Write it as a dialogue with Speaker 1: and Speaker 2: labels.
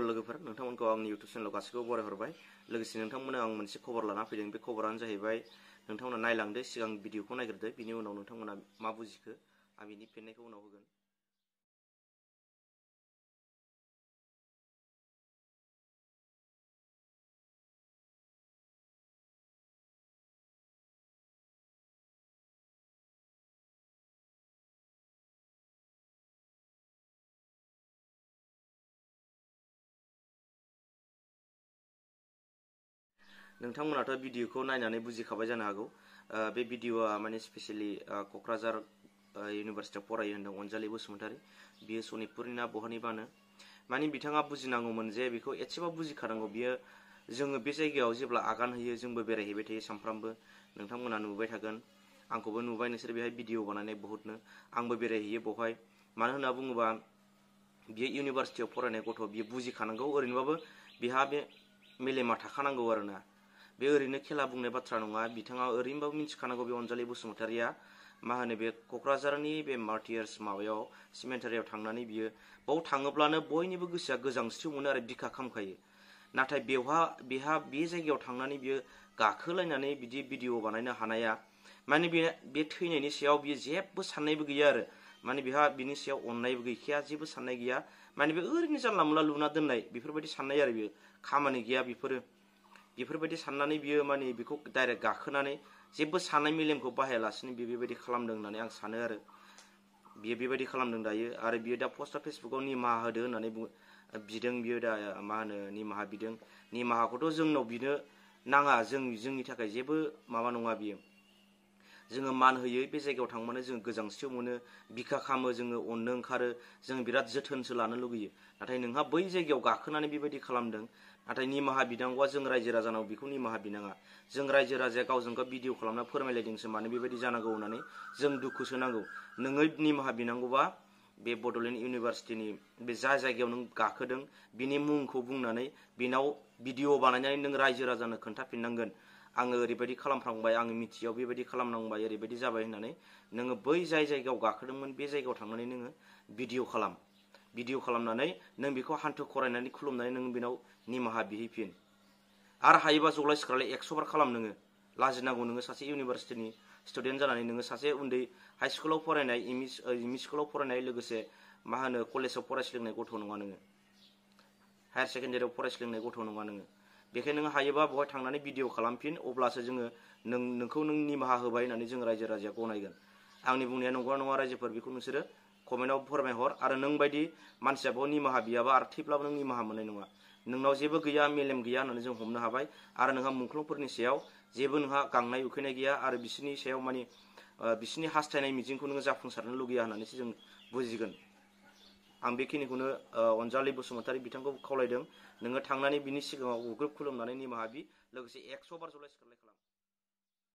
Speaker 1: लोगोफोर नोंथांमोनखौ आंनि YouTube चेनेलाव गासैखौबो बरायहरबाय लोगोसे नोंथांमोननो आं मोनसे खबर लाना फैदों बे खबरानो जाहैबाय नोंथांमोना नायलांदो सिगां भिडिअखौ नायग्रोदो बिनि उनाव नोंथांमोना मा बुजिखो आं बिनि फिननायखौ उनाव होगोन। नोंथांमोनाथ' भिडिअखौ नायनानै बुजिखाबाय जानो हागौ बे भिडिअआ माने स्पेसियेलि क'क्राझार इउनिभारसिटियाव फरायो होनदों अनजालि बसुमतारी बियो सनितपुरनि ना बहानिबानो माने बिथाङा बुजिनांगौमोन जे बेखौ एसेबाबो बुजिखानांगौ बियो जोङो बे जायगायाव जेब्ला आगान होयो जोंबो बेरायहैबाय थायो सानफ्रामबो नोंथांमोना नुबाय थागोन आंखौबो नुबाय नोंसोर बेहाय भिडिअ बानायनाय बहुतनो आंबो बेरायहैयो बेवहाय मानो होनना बुङोबा बियो इउनिभारसिटियाव फरायनाय गथ' बियो बुजिखानांगौ ओरैनोबाबो बिहा बे मेलेमा थाखानांगौ आरोना बे ओरैनो खेला बुंनाय बाथ्रा नङा बिथाङा ओरैनोबाबो मिथिखानांगौ बे अनजालि बसुमतारीया मा होनो बे क'क्राझारनि बे मार्टियार्स माबायाव सिमेन्टारियाव थांनानै बियो बाव थाङोब्लानो बयनिबो गोसोआ गोजांस्रिउ मोनो आरो बिखा खामखायो नाथाय बेहा बे जायगायाव थांनानै बियो गाखोलायनानै बिदि भिडिअ बानायनो हानाया माने बे थैनायनि सायाव बियो जेबो साननायबो गैया आरो माने बिहा बिनि सायाव अननायबो गैखाया जेबो साननाय गैया माने बे ओरैनो जानला मोनला लुना दोननाय बेफोरबायदि साननाय आरो बियो खामानि गैया बेफोरबायदि साननानै बियो माने बेखौ डाइरेक्ट गाखोनानै जेबो साननाय मेलेमखौ बाहायालासिनो बियो बेबायदि खालामदों होननानै आं सानो आरो बियो बेबायदि खालामदों दायो आरो बियो दा पस्टआ फेसबुकाव निमाहा होदो होननानै बिदों बियो दा मा होनो निमाहा बिदों निमाहाखौथ' जोंनाव बिनो नाङा जोंनि थाखाय जेबो माबा नङा बियो जोङो मान होयो बे जायगायाव थांबानो जोङो गोजांस्रिउ मोनो बिखा खामो जोङो अननो ओंखारो जों बिराद जोथोनसो लानो लुगैयो नाथाय नोंहा बै जायगायाव गाखोनानै बेबायदि खालामदों नाथाय निमाहा बिनांगौआ जों रायजो राजानाव बेखौ निमाहा बिनाङा जों रायजो राजाया गावजों गाव भिडिअ खालामना फोरमायलायदोंसो मानो बेबायदि जानांगौ होननानै जों दुखुसो नांगौ नोङो निमाहा बिनांगौबा बे बड'लेण्ड इउनिभारसिटिनि बे जायगायाव नों गाखोदों बिनि मुंखौ बुंनानै बेनाव भिडिअ बानायनानै नों रायजो राजानो खोन्थाफिननांगोन आङो ओरैबायदि खालामफ्लांबाय आङो मिथियाव बेबायदि खालामनांबाय ओरैबायदि जाबाय होननानै नोङो बै जायगायाव गाखोदोंमोन बे जायगायाव थांनानै नोङो भिडिअ खालामनानै नों बेखौ हान्थु खरायनानै खुलुमनानै नों बेनाव निमाहा बिहैफिन आरो हायोबा जलाय सिखारलाय 100 बार खालाम नोङो लाजिनांगौ नोङो सासे इउनिभारसिटिनि स्टुडेन्ट जानानै नोङो सासे उन्दै हाइ स्कुलाव फरायनाय एमइ स्कुलाव फरायनाय लोगोसे मा होनो कलेजाव फरायस्लोंनाय गथ' नङा नोङो हायार सेकेन्डारियाव फरायस्लोंनाय गथ' नङा नोङो बेखायनो नों हायोबा बेवहाय थांनानै भिडिअ खालामफिन अब्लासो जोङो नोंखौ निमाहा होबाय होननानै जों रायजो राजाया गनायगोन आंनि बुंनाया नंगौना नङा रायजोफोर बेखौ नोंसोरो कमेन्टआव फोरमायहर आरो नों बायदि मानसिया बेयाव निमाहा बियाबा आरो थैब्लाबो नों निमाहा मोननाय नङा नोंनाव जेबो गैया मेलेम गैया होननानै जों हमनो हाबाय आरो नोंहा मुंख्लंफोरनि सायाव जेबो नोंहा गांनाय उखैनाय गैया आरो बिसोरनि सायाव माने बिसोरनि हास्थायनाय मिजिंखौ नोङो जाफुंसारनो लुगैया होननानैसो जों बुजिगोन आं बेखिनिखौनो अनजालि बसुमतारी बिथांखौ खावलायदों नोङो थांनानै बिनि सिगाङाव उग्रोब खुलुमनानै निमाहा बि लोगोसे 100 बार जलाय सिखारलाय खालाम।